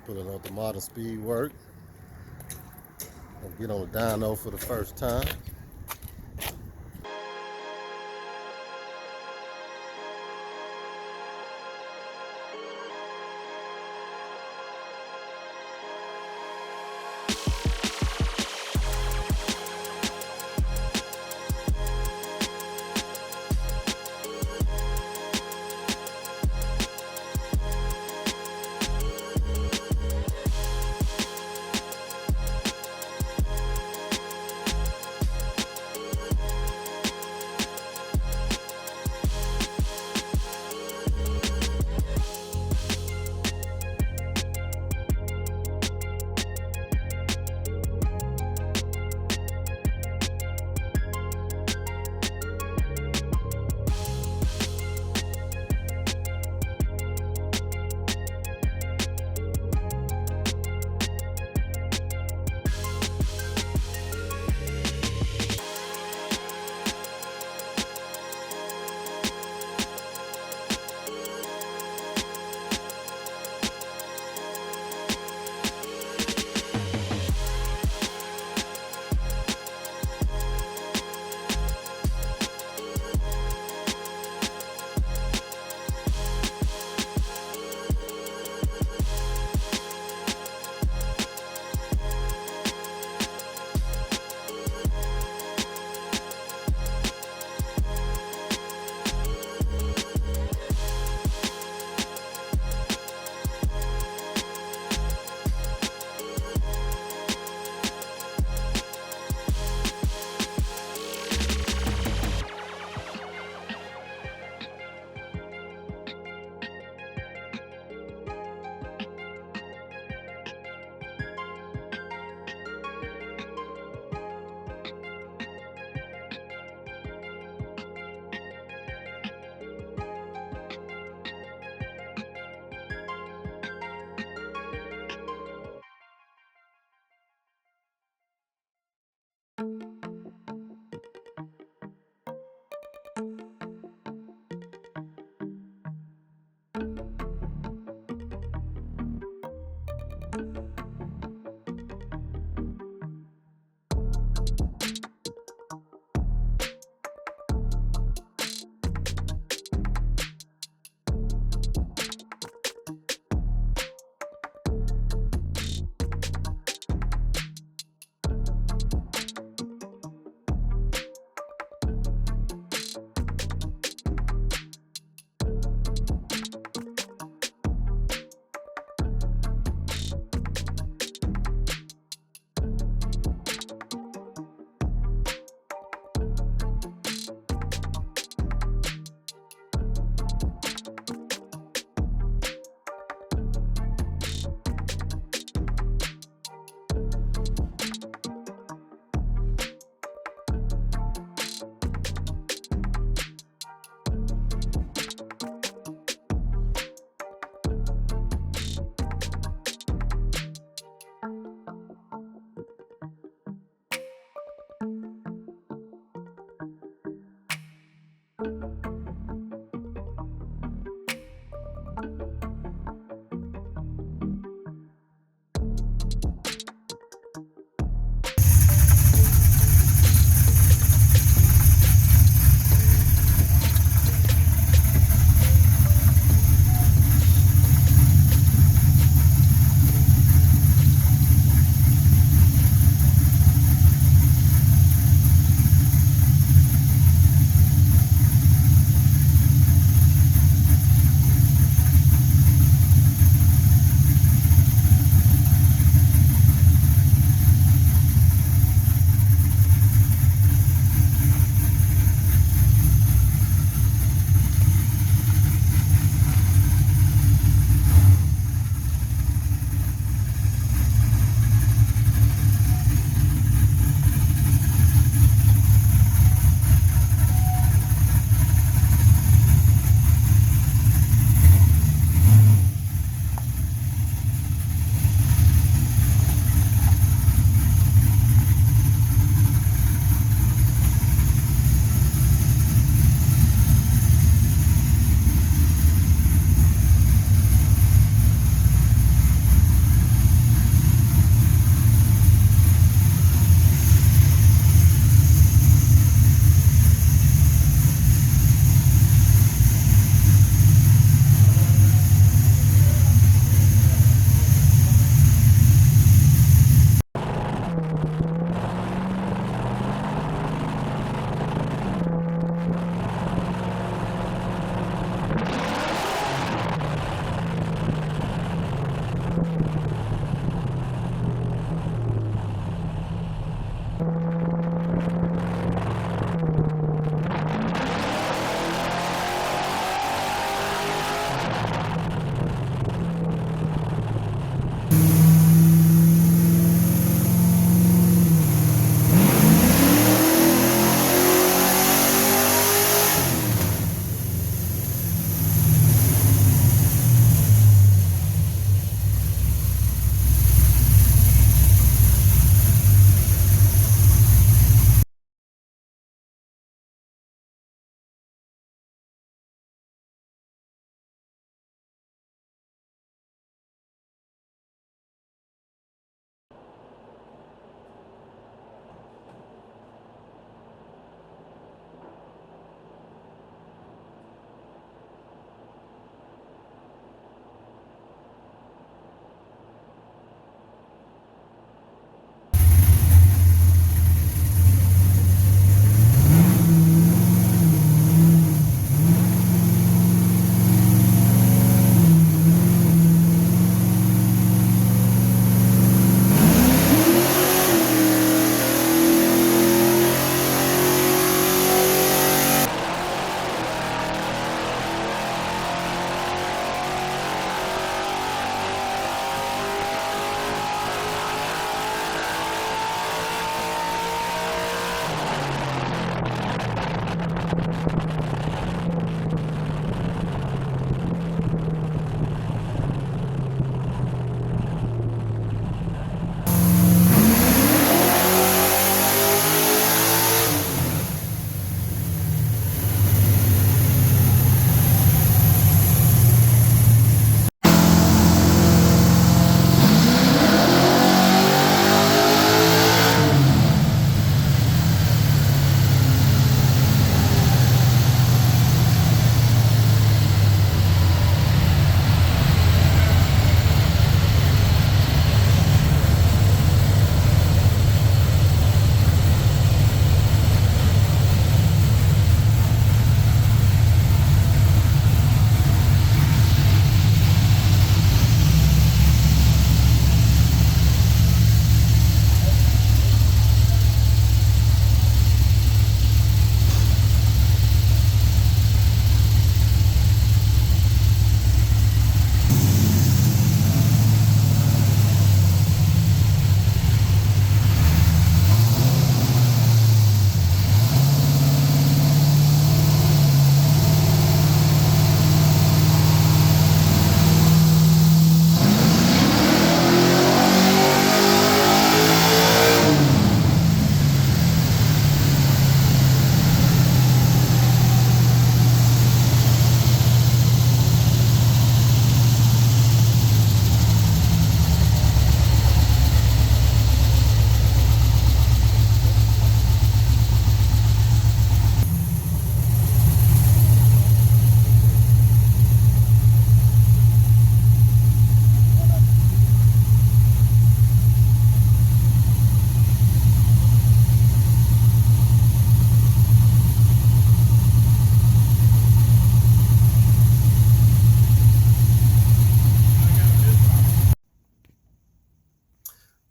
Pulling up the modern speed work. I'll get on the dyno for the first time.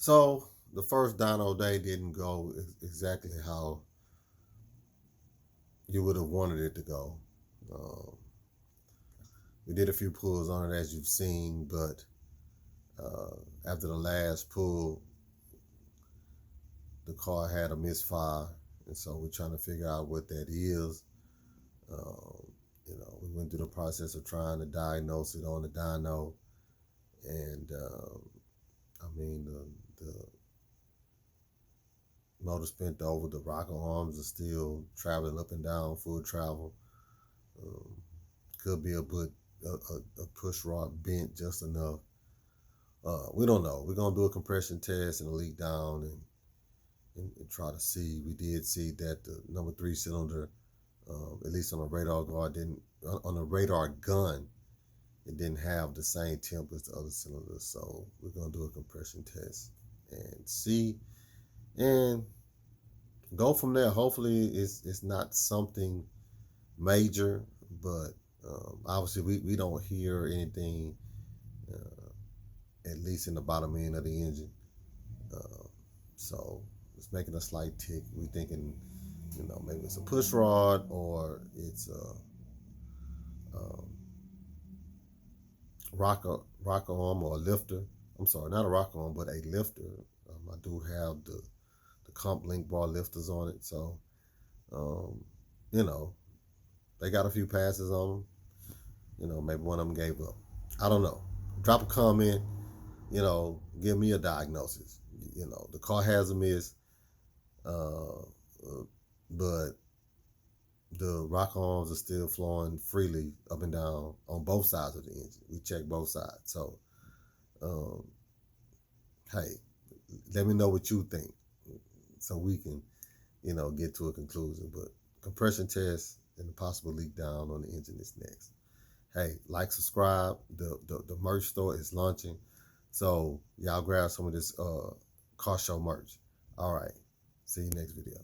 So the first dyno day didn't go exactly how you would have wanted it to go. We did a few pulls on it, as you've seen, but after the last pull, the car had a misfire, and so we're trying to figure out what that is. We went through the process of trying to diagnose it on the dyno, and the motor spent over. The rocker arms are still traveling up and down, full travel. Could be a push rod bent just enough. We don't know. We're gonna do a compression test and a leak down and try to see. We did see that the number 3 cylinder, at least on the radar guard, on the radar gun, it didn't have the same temp as the other cylinders. So we're gonna do a compression test and see, and go from there. Hopefully it's not something major, but obviously we don't hear anything, at least in the bottom end of the engine. So it's making a slight tick. We thinking, maybe it's a push rod or it's a rocker arm or a lifter. I'm sorry, not a rocker arm, but a lifter. I do have the comp link bar lifters on it, so they got a few passes on them. Maybe one of them gave up. I don't know. Drop a comment. Give me a diagnosis. The car has a miss, but the rock arms are still flowing freely up and down on both sides of the engine. We checked both sides. So, hey, let me know what you think so we can, get to a conclusion. But compression test and the possible leak down on the engine is next. Hey, like, subscribe. The merch store is launching. So y'all grab some of this car show merch. All right. See you next video.